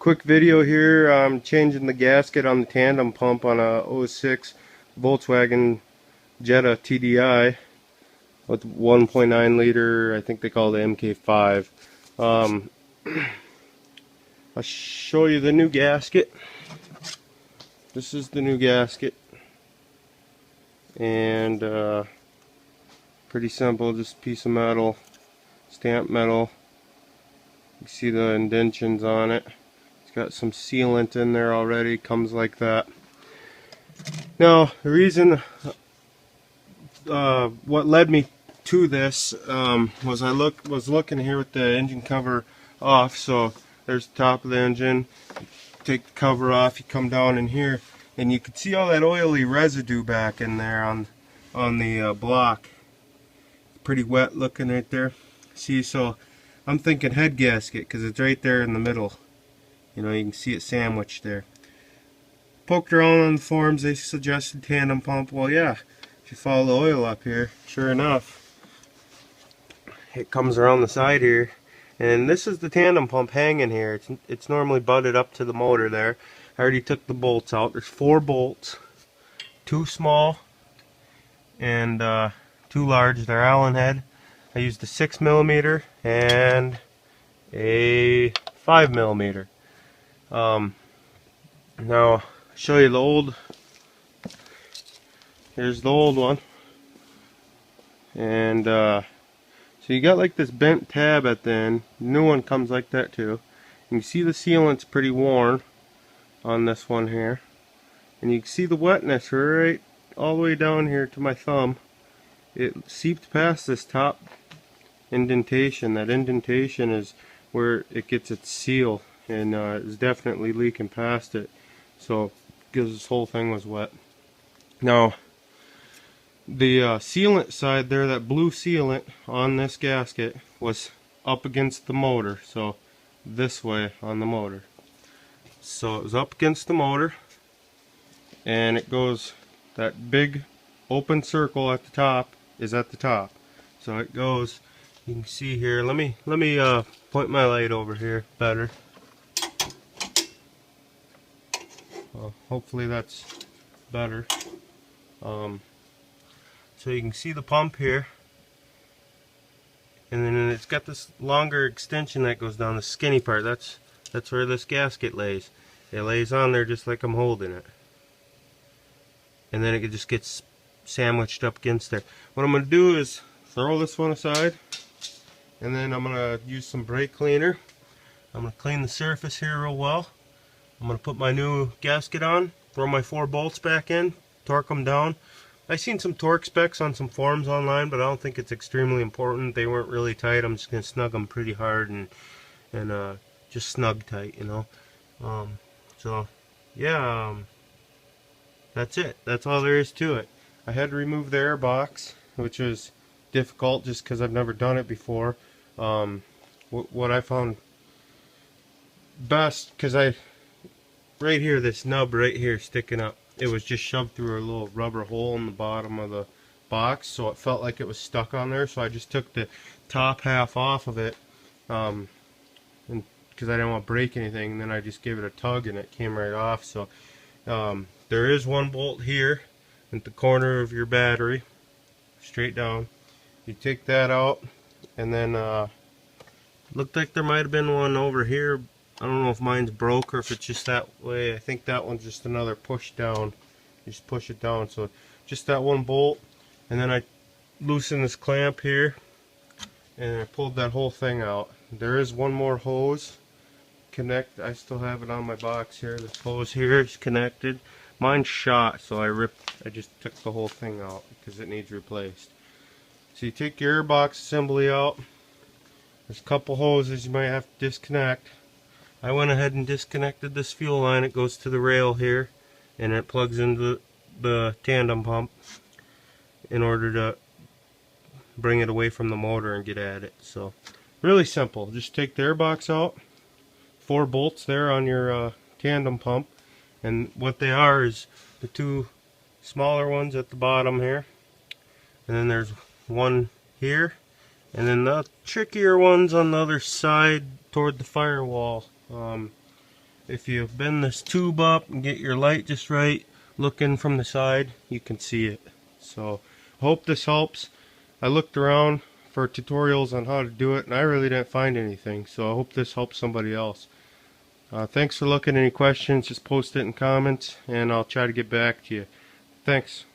Quick video here. I'm changing the gasket on the tandem pump on a '06 Volkswagen Jetta TDI with 1.9 liter. I think they call it MK5. Um, I'll show you the new gasket. This is the new gasket, and pretty simple, just a piece of metal, stamped metal. You see the indentions on it. It's got some sealant in there already, comes like that. Now the reason what led me to this was I was looking here with the engine cover off. So there's the top of the engine. Take the cover off, you come down in here, and you can see all that oily residue back in there on the block. Pretty wet looking right there. See, so I'm thinking head gasket because it's right there in the middle. You know, you can see it sandwiched there. Poked around on the forums, they suggested tandem pump. Well, yeah, if you follow the oil up here, sure enough, it comes around the side here. And this is the tandem pump hanging here. It's normally butted up to the motor there. I already took the bolts out. There's 4 bolts, 2 small and 2 large. They're Allen head. I used a 6mm and a 5mm. Now I'll show you the old. Here's the old one, and so you got like this bent tab at the end. The new one comes like that too. You can see the sealant's pretty worn on this one here, and you can see the wetness right all the way down here to my thumb. It seeped past this top indentation. That indentation is where it gets its seal, and it's definitely leaking past it. So because this whole thing was wet. Now the sealant side there, that blue sealant on this gasket, was up against the motor, so this way on the motor. So it was up against the motor, and it goes, that big open circle at the top is at the top. So it goes, you can see here, let me point my light over here better. Well, hopefully that's better. So you can see the pump here, and then it's got this longer extension that goes down, the skinny part. That's where this gasket lays. It lays on there just like I'm holding it, and then it just gets sandwiched up against there. What I'm going to do is throw this one aside, and then I'm going to use some brake cleaner. I'm going to clean the surface here real well. I'm going to put my new gasket on, throw my 4 bolts back in, torque them down. I've seen some torque specs on some forums online, but I don't think it's extremely important. They weren't really tight. I'm just going to snug them pretty hard and just snug tight, you know. So yeah, that's it. That's all there is to it. I had to remove the air box, which was difficult just because I've never done it before. What I found best, because right here, this nub right here sticking up, it was just shoved through a little rubber hole in the bottom of the box, so it felt like it was stuck on there. So I just took the top half off of it, and because I didn't want to break anything, and then I just gave it a tug and it came right off. So there is 1 bolt here at the corner of your battery, straight down. You take that out, and then looked like there might have been one over here. I don't know if mine's broke or if it's just that way. I think that one's just another push down. You just push it down. So just that 1 bolt, and then I loosen this clamp here, and I pulled that whole thing out. There is 1 more hose connect. I still have it on my box here. This hose here is connected. Mine's shot, so I just took the whole thing out because it needs replaced. So you take your airbox assembly out. There's a couple hoses you might have to disconnect. I went ahead and disconnected this fuel line. It goes to the rail here, and it plugs into the tandem pump in order to bring it away from the motor and get at it. So really simple. Just take the airbox out, 4 bolts there on your tandem pump, and what they are is the 2 smaller ones at the bottom here, and then there's 1 here, and then the trickier ones on the other side toward the firewall. if you bend this tube up and get your light just right, looking from the side, you can see it. So hope this helps. I looked around for tutorials on how to do it and I really didn't find anything, so I hope this helps somebody else. Thanks for looking. Any questions, just post it in comments and I'll try to get back to you. Thanks.